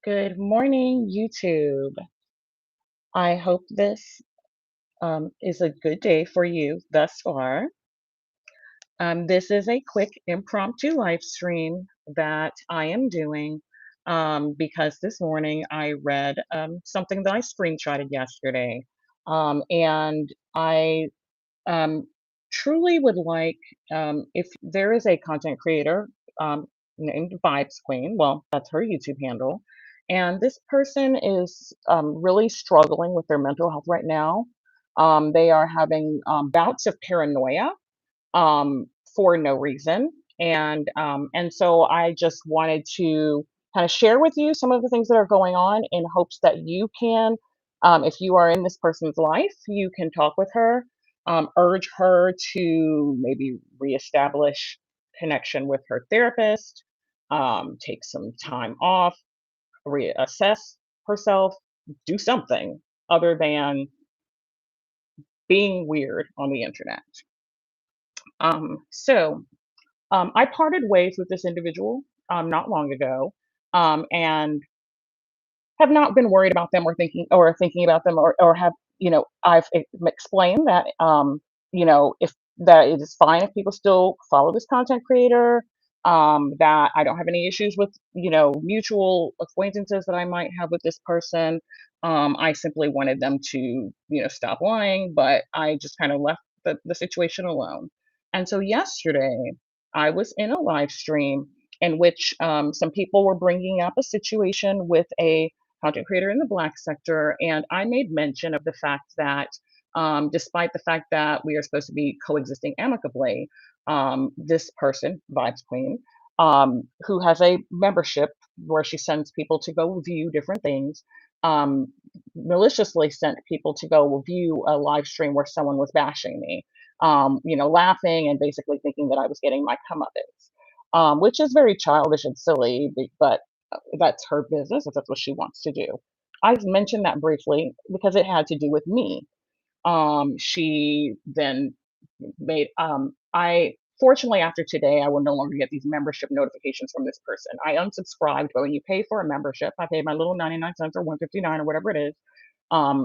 Good morning, YouTube. I hope this is a good day for you thus far. This is a quick impromptu live stream that I am doing because this morning I read something that I screenshotted yesterday. And I um, truly would like, if there is a content creator named Vibes Queen, well, that's her YouTube handle. And this person is really struggling with their mental health right now. They are having bouts of paranoia um, for no reason. And so I just wanted to kind of share with you some of the things that are going on in hopes that you can, if you are in this person's life, you can talk with her, urge her to maybe reestablish connection with her therapist, take some time off, reassess herself, do something other than being weird on the internet. So I parted ways with this individual not long ago, and have not been worried about them or thinking about them or have I've explained that if that it is fine if people still follow this content creator, that I don't have any issues with mutual acquaintances that I might have with this person. I simply wanted them to stop lying, but I just kind of left the situation alone. And so yesterday I was in a live stream in which some people were bringing up a situation with a content creator in the Black sector. And I made mention of the fact that despite the fact that we are supposed to be coexisting amicably, this person, Vibes Queen, who has a membership where she sends people to go view different things, um, maliciously sent people to go view a live stream where someone was bashing me, laughing and basically thinking that I was getting my comeuppance, which is very childish and silly, but that's her business if that's what she wants to do. I mentioned that briefly because it had to do with me. She then made I fortunately after today I will no longer get these membership notifications from this person. I unsubscribed, but when you pay for a membership, I paid my little 99 cents or 159 or whatever it is,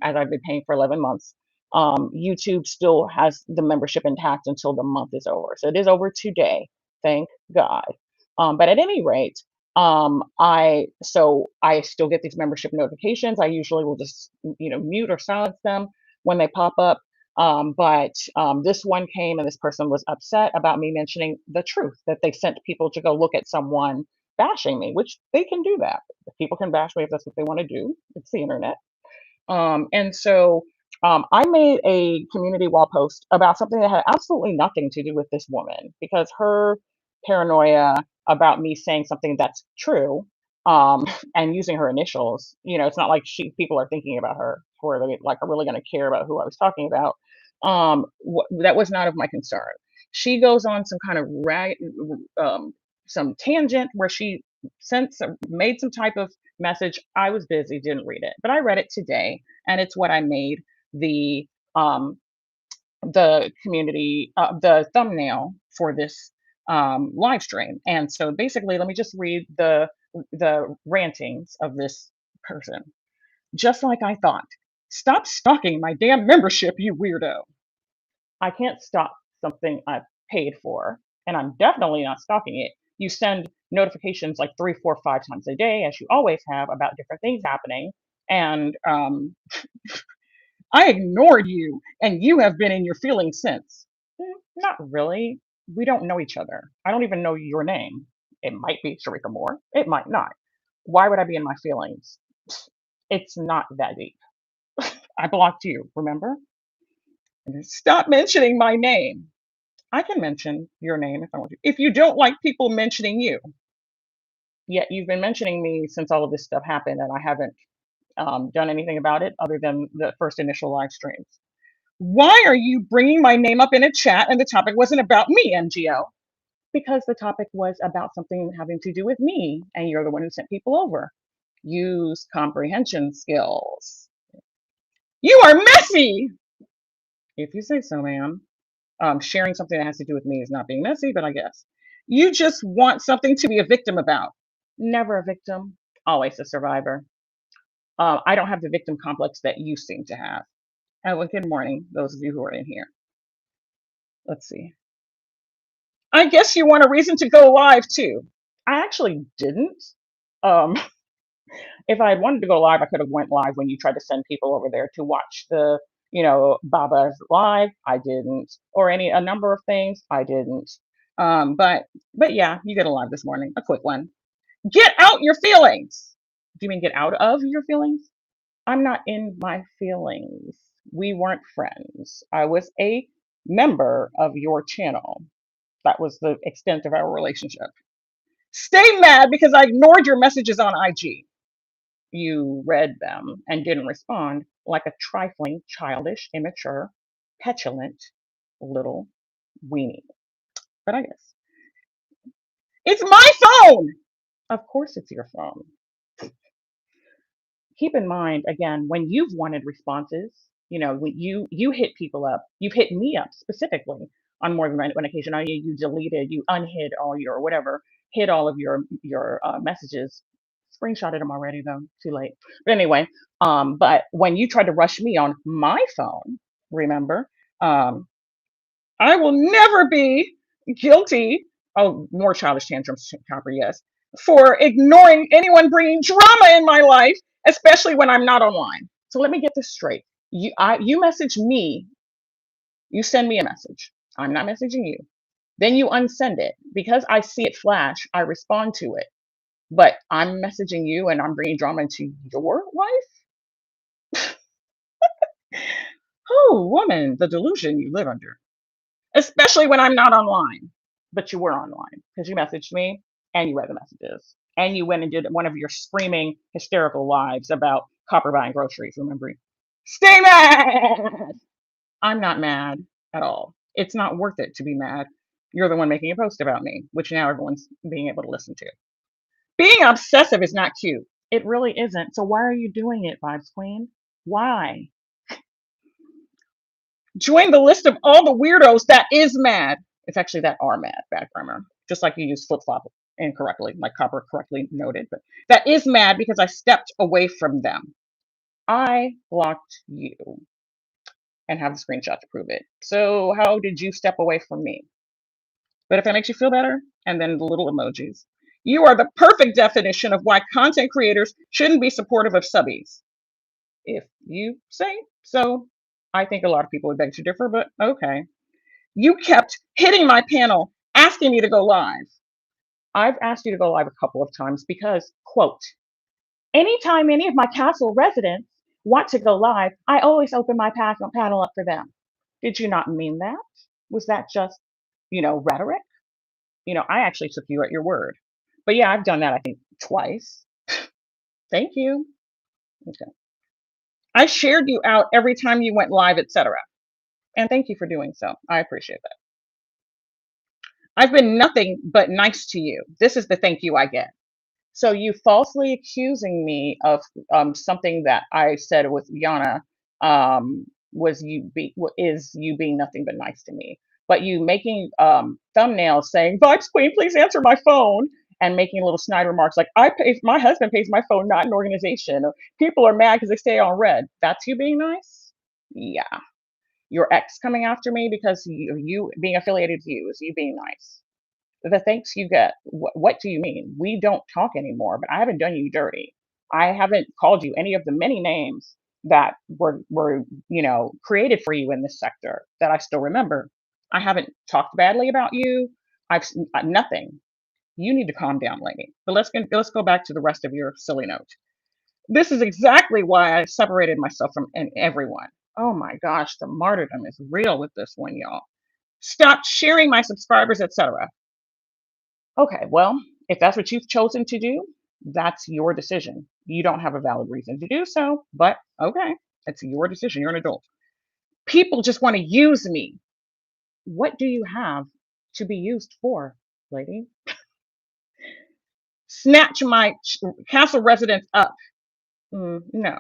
as I've been paying for 11 months. YouTube still has the membership intact until the month is over. So it is over today. Thank God. But at any rate, I still get these membership notifications. I usually will just mute or silence them when they pop up. But this one came and this person was upset about me mentioning the truth that they sent people to go look at someone bashing me, which they can do that. People can bash me if that's what they want to do. It's the internet. And so I made a community wall post about something that had absolutely nothing to do with this woman because her paranoia about me saying something that's true, and using her initials, it's not like people are thinking about her where they like are really going to care about who I was talking about. That was not of my concern. She goes on some kind of some tangent where she made some type of message. I was busy, didn't read it, but I read it today, and it's what I made the um, the community the thumbnail for this live stream. And so basically, let me just read the rantings of this person. Just like I thought. Stop stalking my damn membership, you weirdo. I can't stop something I've paid for, and I'm definitely not stalking it. You send notifications like 3, 4, 5 times a day, as you always have, about different things happening. And I ignored you, and you have been in your feelings since. Not really. We don't know each other. I don't even know your name. It might be Sharika Moore. It might not. Why would I be in my feelings? It's not that deep. I blocked you, remember? Stop mentioning my name. I can mention your name if I want to. If you don't like people mentioning you, yet you've been mentioning me since all of this stuff happened, and I haven't done anything about it other than the first initial live streams. Why are you bringing my name up in a chat and the topic wasn't about me, MGO? Because the topic was about something having to do with me, and you're the one who sent people over. Use comprehension skills. You are messy! If you say so, ma'am. Sharing something that has to do with me is not being messy, but I guess. You just want something to be a victim about. Never a victim. always a survivor. I don't have the victim complex that you seem to have. Oh, well, good morning, those of you who are in here. Let's see. I guess you want a reason to go live too. I actually didn't. Um, if I had wanted to go live, I could have went live when you tried to send people over there to watch the, Baba's live. I didn't, or a number of things. I didn't. But yeah, you get a live this morning, a quick one. Get out your feelings. Do you mean get out of your feelings? I'm not in my feelings. We weren't friends. I was a member of your channel. That was the extent of our relationship. Stay mad because I ignored your messages on IG. You read them and didn't respond like a trifling, childish, immature, petulant little weenie. But I guess it's my phone. Of course, it's your phone. Keep in mind again when you've wanted responses, when you hit people up, you've hit me up specifically on more than one occasion. You deleted, you unhid all your whatever, hid all of your messages. Screenshotted them already though, too late. But anyway, but when you tried to rush me on my phone, remember, um, I will never be guilty. Oh, more childish tantrums, Copper, yes, for ignoring anyone bringing drama in my life, especially when I'm not online. So let me get this straight. You message me, you send me a message. I'm not messaging you. Then you unsend it. Because I see it flash, I respond to it. But I'm messaging you and I'm bringing drama into your life? Oh, woman, the delusion you live under. Especially when I'm not online. But you were online because you messaged me and you read the messages. And you went and did one of your screaming, hysterical lives about copper buying groceries, remember? Stay mad! I'm not mad at all. It's not worth it to be mad. You're the one making a post about me, which now everyone's being able to listen to. Being obsessive is not cute. It really isn't. So why are you doing it, Vibes Queen? Why? Join the list of all the weirdos that is mad. It's actually that are mad, bad grammar. Just like you use flip flop incorrectly, like Copper correctly noted, but that is mad because I stepped away from them. I blocked you and have the screenshot to prove it. So how did you step away from me? But if that makes you feel better, and then the little emojis. You are the perfect definition of why content creators shouldn't be supportive of subbies. If you say so. I think a lot of people would beg to differ, but okay. You kept hitting my panel, asking me to go live. I've asked you to go live a couple of times because, quote, anytime any of my castle residents want to go live, I always open my panel up for them. Did you not mean that? Was that just, rhetoric? I actually took you at your word. But yeah, I've done that, I think, twice. Thank you. Okay. I shared you out every time you went live, etc. And thank you for doing so. I appreciate that. I've been nothing but nice to you. This is the thank you I get. So you falsely accusing me of something that I said with Yana is you being nothing but nice to me. But you making thumbnails saying Vibes Queen, please answer my phone, and making little snide remarks like my husband pays my phone, not an organization. Or people are mad because they stay on red. That's you being nice. Yeah, your ex coming after me because you being affiliated to you is you being nice. The thanks you get, what do you mean? We don't talk anymore, but I haven't done you dirty. I haven't called you any of the many names that were created for you in this sector that I still remember. I haven't talked badly about you. Nothing. You need to calm down, lady. But let's go back to the rest of your silly note. This is exactly why I separated myself from everyone. Oh my gosh, the martyrdom is real with this one, y'all. Stop sharing my subscribers, etc. Okay, well, if that's what you've chosen to do, that's your decision. You don't have a valid reason to do so, but okay, it's your decision. You're an adult. People just want to use me. What do you have to be used for, lady? Snatch my castle residents up. No,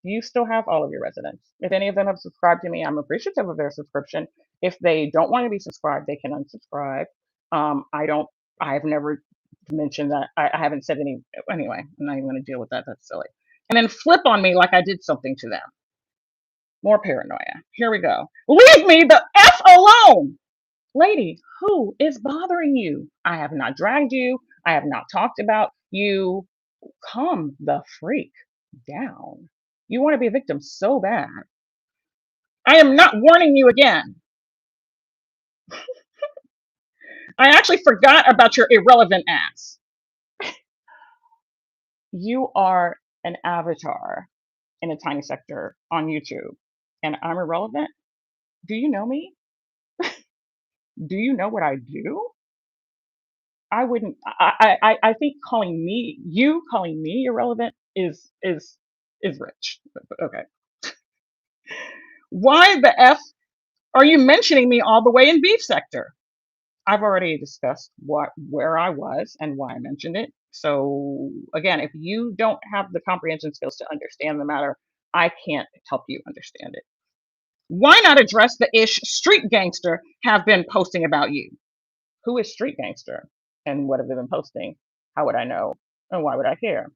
you still have all of your residents. If any of them have subscribed to me, I'm appreciative of their subscription. If they don't want to be subscribed, they can unsubscribe. I don't. I've never mention that I haven't said any. Anyway, I'm not even going to deal with that. That's silly. And then flip on me like I did something to them. More paranoia. Here we go. Leave me the F alone! Lady, who is bothering you? I have not dragged you. I have not talked about you. Calm the freak down. You want to be a victim so bad. I am not warning you again. I actually forgot about your irrelevant ass. You are an avatar in a tiny sector on YouTube, and I'm irrelevant. Do you know me? Do you know what I do? I wouldn't. I think calling me irrelevant is rich. Okay. Why the f are you mentioning me all the way in beef sector? I've already discussed where I was and why I mentioned it. So again, if you don't have the comprehension skills to understand the matter, I can't help you understand it. Why not address the ish street gangster have been posting about you? Who is street gangster? And what have they been posting? How would I know? And why would I care?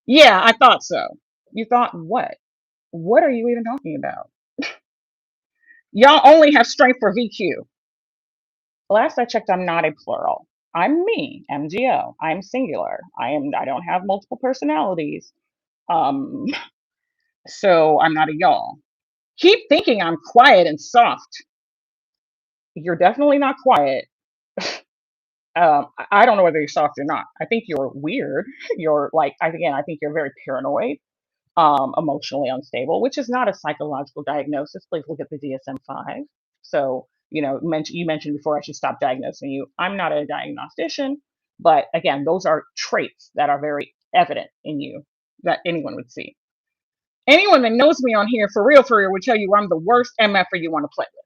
Yeah, I thought so. You thought what? What are you even talking about? Y'all only have strength for VQ. Last I checked, I'm not a plural. I'm me, MGO. I'm singular. I don't have multiple personalities. Um, so I'm not a y'all. Keep thinking I'm quiet and soft. You're definitely not quiet. I don't know whether you're soft or not. I think you're weird. You're like, again, I think you're very paranoid, emotionally unstable, which is not a psychological diagnosis. Please look at the DSM-5. So, you mentioned before I should stop diagnosing you. I'm not a diagnostician, but again, those are traits that are very evident in you that anyone would see. Anyone that knows me on here for real, would tell you I'm the worst MFer you want to play with.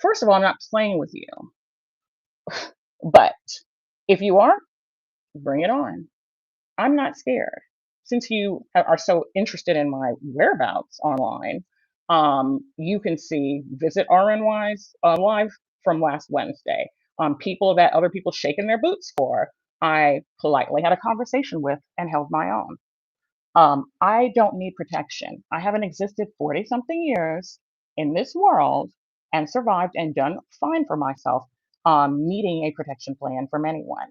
First of all, I'm not playing with you, but if you are, bring it on. I'm not scared. Since you are so interested in my whereabouts online, you can see visit RNY's live from last Wednesday. People that other people shaking their boots for, I politely had a conversation with and held my own. I don't need protection. I haven't existed 40 something years in this world and survived and done fine for myself, needing a protection plan from anyone.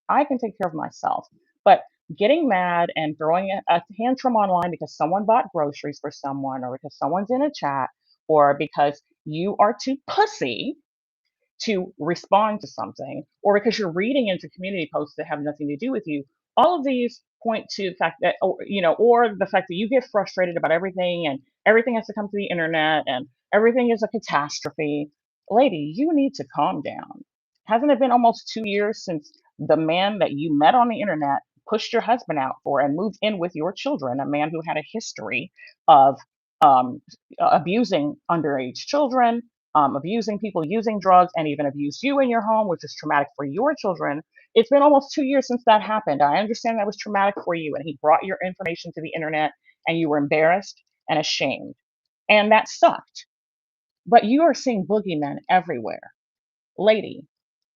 I can take care of myself. But getting mad and throwing a tantrum online because someone bought groceries for someone, or because someone's in a chat, or because you are too pussy to respond to something, or because you're reading into community posts that have nothing to do with you, all of these point to the fact that, or the fact that you get frustrated about everything and everything has to come to the internet and everything is a catastrophe. Lady, you need to calm down. Hasn't it been almost 2 years since the man that you met on the internet pushed your husband out for and moved in with your children, a man who had a history of um, abusing underage children, abusing people, using drugs, and even abused you in your home, which is traumatic for your children. It's been almost 2 years since that happened. I understand that was traumatic for you, and he brought your information to the internet, and you were embarrassed and ashamed. And that sucked. But you are seeing boogeymen everywhere. Lady,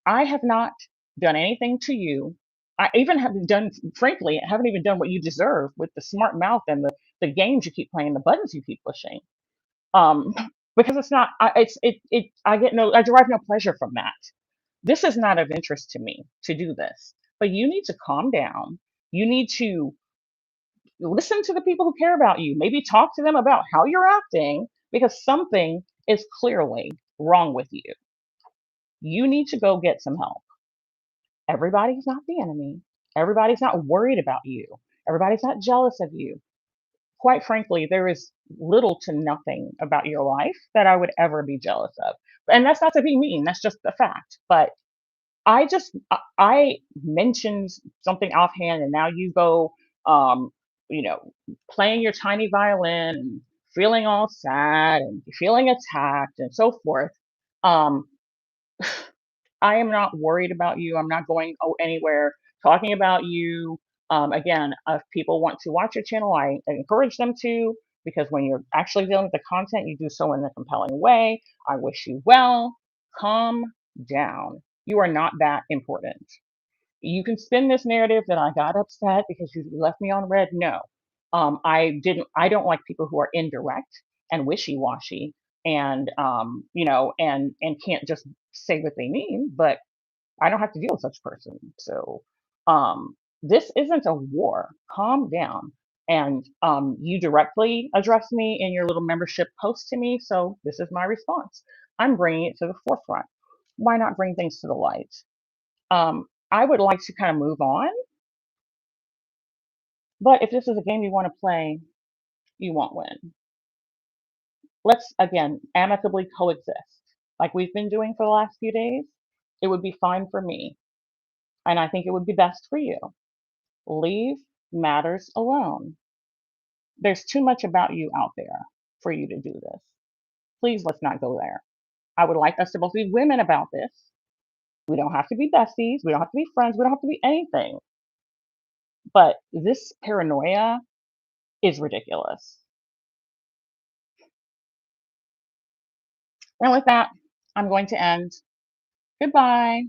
I have not done anything to you. I even haven't done, frankly, I haven't even done what you deserve with the smart mouth and the games you keep playing, the buttons you keep pushing. um, because it's not. I derive no pleasure from that. This is not of interest to me to do this. But you need to calm down. You need to listen to the people who care about you. Maybe talk to them about how you're acting because something is clearly wrong with you. You need to go get some help. Everybody's not the enemy. Everybody's not worried about you. Everybody's not jealous of you. Quite frankly, there is little to nothing about your life that I would ever be jealous of. And that's not to be mean, that's just a fact. But I mentioned something offhand and now you go, um, you know, playing your tiny violin and feeling all sad and feeling attacked and so forth. Um, I am not worried about you. I'm not going anywhere talking about you. Again, if people want to watch your channel, I encourage them to, because when you're actually dealing with the content, you do so in a compelling way. I wish you well. Calm down. You are not that important. You can spin this narrative that I got upset because you left me on red. No. I don't like people who are indirect and wishy-washy and and can't just say what they mean, but I don't have to deal with such person. So this isn't a war. Calm down. And you directly address me in your little membership post to me. So this is my response. I'm bringing it to the forefront. Why not bring things to the light? I would like to kind of move on, but if this is a game you want to play, you won't win. Let's again amicably coexist like we've been doing for the last few days. It would be fine for me, and I think it would be best for you. Leave matters alone. There's too much about you out there for you to do this. Please let's not go there. I would like us to both be women about this. We don't have to be besties. We don't have to be friends. We don't have to be anything. But this paranoia is ridiculous. And with that, I'm going to end. Goodbye.